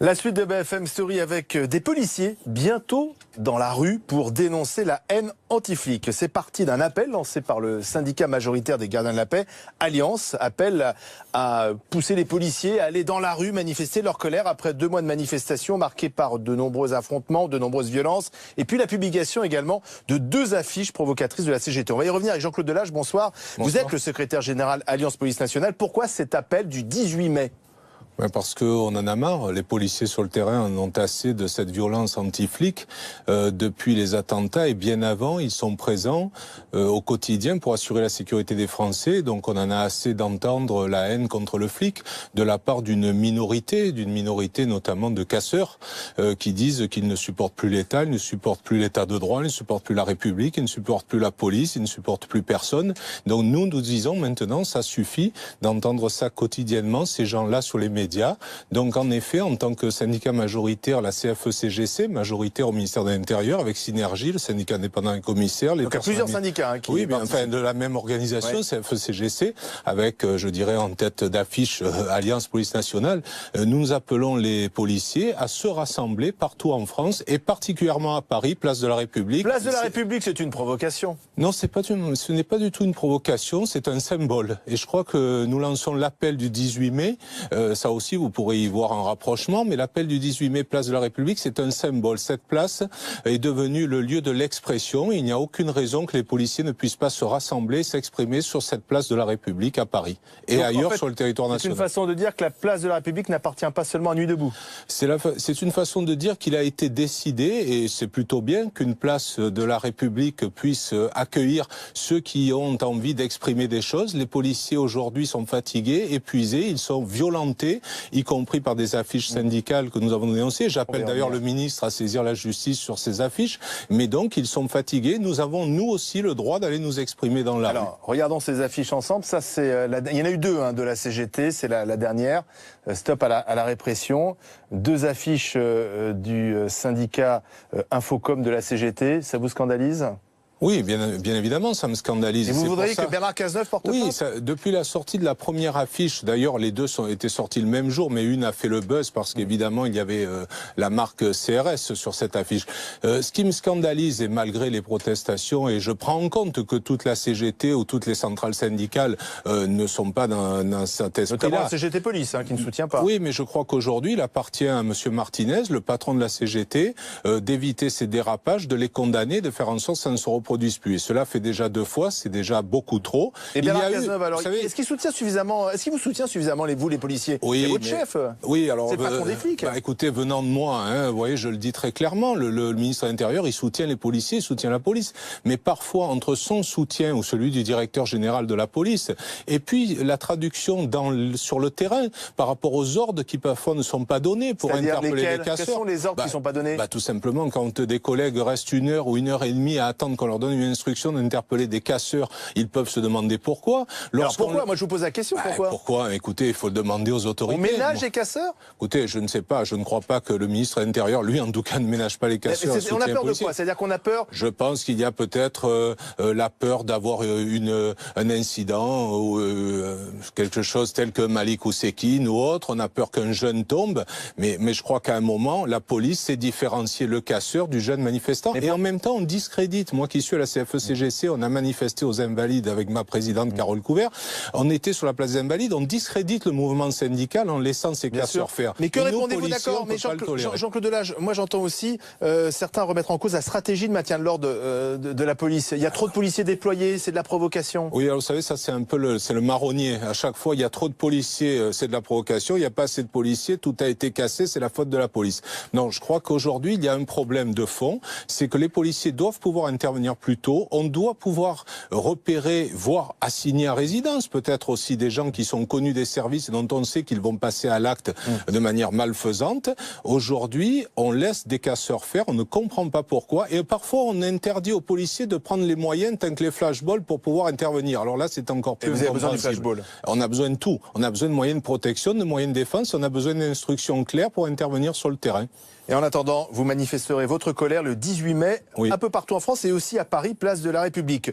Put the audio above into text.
La suite de BFM Story avec des policiers bientôt dans la rue pour dénoncer la haine anti-flic. C'est parti d'un appel lancé par le syndicat majoritaire des gardiens de la paix, Alliance, appel à pousser les policiers à aller dans la rue manifester leur colère après 2 mois de manifestation marqués par de nombreux affrontements, de nombreuses violences et puis la publication également de 2 affiches provocatrices de la CGT. On va y revenir avec Jean-Claude Delage, bonsoir. Vous êtes le secrétaire général Alliance Police Nationale. Pourquoi cet appel du 18 mai ? Parce qu'on en a marre, les policiers sur le terrain en ont assez de cette violence anti-flic. Depuis les attentats et bien avant, ils sont présents au quotidien pour assurer la sécurité des Français. Donc on en a assez d'entendre la haine contre le flic de la part d'une minorité notamment de casseurs qui disent qu'ils ne supportent plus l'État, ils ne supportent plus l'État de droit, ils ne supportent plus la République, ils ne supportent plus la police, ils ne supportent plus personne. Donc nous disons maintenant, ça suffit d'entendre ça quotidiennement, ces gens-là sur les médias. Donc en effet, en tant que syndicat majoritaire, la CFE-CGC, majoritaire au ministère de l'Intérieur, avec Synergie, le syndicat indépendant et commissaire. Donc il y a plusieurs syndicats qui oui, mais enfin de la même organisation, ouais. CFE-CGC, avec, je dirais, en tête d'affiche Alliance Police Nationale. Nous appelons les policiers à se rassembler partout en France et particulièrement à Paris, place de la République. Place de la République, c'est une provocation. Non, ce n'est pas du tout une provocation, c'est un symbole. Et je crois que nous lançons l'appel du 18 mai, ça aussi, vous pourrez y voir un rapprochement, mais l'appel du 18 mai, place de la République, c'est un symbole. Cette place est devenue le lieu de l'expression. Il n'y a aucune raison que les policiers ne puissent pas se rassembler, s'exprimer sur cette place de la République à Paris et donc, ailleurs en fait, sur le territoire national. C'est une façon de dire que la place de la République n'appartient pas seulement à Nuit debout. C'est une façon de dire qu'il a été décidé, et c'est plutôt bien qu'une place de la République puisse accueillir ceux qui ont envie d'exprimer des choses. Les policiers aujourd'hui sont fatigués, épuisés, ils sont violentés, y compris par des affiches syndicales que nous avons dénoncées. J'appelle d'ailleurs le ministre à saisir la justice sur ces affiches. Mais donc, ils sont fatigués. Nous avons, nous aussi, le droit d'aller nous exprimer dans la rue. Alors, regardons ces affiches ensemble. Ça, c'est il y en a eu 2 de la CGT. C'est la dernière. Stop à la répression. 2 affiches du syndicat Infocom de la CGT. Ça vous scandalise ? Oui, bien évidemment, ça me scandalise. Et vous voudriez que Bernard Cazeneuve porte plainte ? Oui, depuis la sortie de la première affiche, d'ailleurs les 2 étaient sortis le même jour, mais une a fait le buzz parce qu'évidemment il y avait la marque CRS sur cette affiche. Ce qui me scandalise, et malgré les protestations, et je prends en compte que toute la CGT ou toutes les centrales syndicales ne sont pas dans cet esprit-là. Notamment la CGT Police, qui ne soutient pas. Oui, mais je crois qu'aujourd'hui, il appartient à M. Martinez, le patron de la CGT, d'éviter ces dérapages, de les condamner, de faire en sorte que ça ne se reproduise plus. Et cela fait déjà 2 fois, c'est déjà beaucoup trop. Et Bernard Cazeneuve, alors, est-ce qu'il soutient suffisamment, vous, les policiers ? Oui, c'est votre chef. Oui, alors. C'est le patron des flics. Écoutez, venant de moi, vous voyez, je le dis très clairement, le ministre de l'Intérieur, il soutient les policiers, il soutient la police. Mais parfois, entre son soutien ou celui du directeur général de la police, et puis la traduction sur le terrain, par rapport aux ordres qui parfois ne sont pas donnés pour interpeller les casseurs. Quels sont les ordres qui ne sont pas donnés ? Tout simplement, quand des collègues restent 1 heure ou 1 heure et demie à attendre qu'on leur donne une instruction d'interpeller des casseurs, ils peuvent se demander pourquoi. Alors pourquoi ? Moi je vous pose la question, pourquoi ? Pourquoi ? Écoutez, il faut le demander aux autorités. On ménage les casseurs ? Écoutez, je ne sais pas, je ne crois pas que le ministre de l'Intérieur, lui en tout cas, ne ménage pas les casseurs. On a peur de quoi ? C'est-à-dire qu'on a peur ? Je pense qu'il y a peut-être la peur d'avoir un incident ou quelque chose tel que Malik Oussekine ou autre. On a peur qu'un jeune tombe, mais je crois qu'à un moment, la police sait différencier le casseur du jeune manifestant. Et en même temps, on discrédite. Moi qui suis à la CFE-CGC, on a manifesté aux Invalides avec ma présidente Carole Couvert. On était sur la place des Invalides, on discrédite le mouvement syndical en laissant ces casseurs faire. Mais que répondez-vous, d'accord ? Mais Jean-Claude Delage, moi j'entends aussi certains remettre en cause la stratégie de maintien de l'ordre de la police. Il y a trop de policiers déployés, c'est de la provocation. Oui, alors vous savez, ça c'est un peu le marronnier. À chaque fois, il y a trop de policiers, c'est de la provocation. Il n'y a pas assez de policiers, tout a été cassé, c'est la faute de la police. Non, je crois qu'aujourd'hui, il y a un problème de fond, c'est que les policiers doivent pouvoir intervenir plus tôt. On doit pouvoir repérer, voire assigner à résidence, peut-être aussi des gens qui sont connus des services et dont on sait qu'ils vont passer à l'acte de manière malfaisante. Aujourd'hui, on laisse des casseurs faire, on ne comprend pas pourquoi, et parfois on interdit aux policiers de prendre les moyens, tant que les flashballs, pour pouvoir intervenir. Alors là, c'est encore plus incompréhensible. Vous avez besoin du flashball ? On a besoin de tout. On a besoin de moyens de protection, de moyens de défense, on a besoin d'instructions claires pour intervenir sur le terrain. Et en attendant, vous manifesterez votre colère le 18 mai, un peu partout en France et aussi à Paris, place de la République.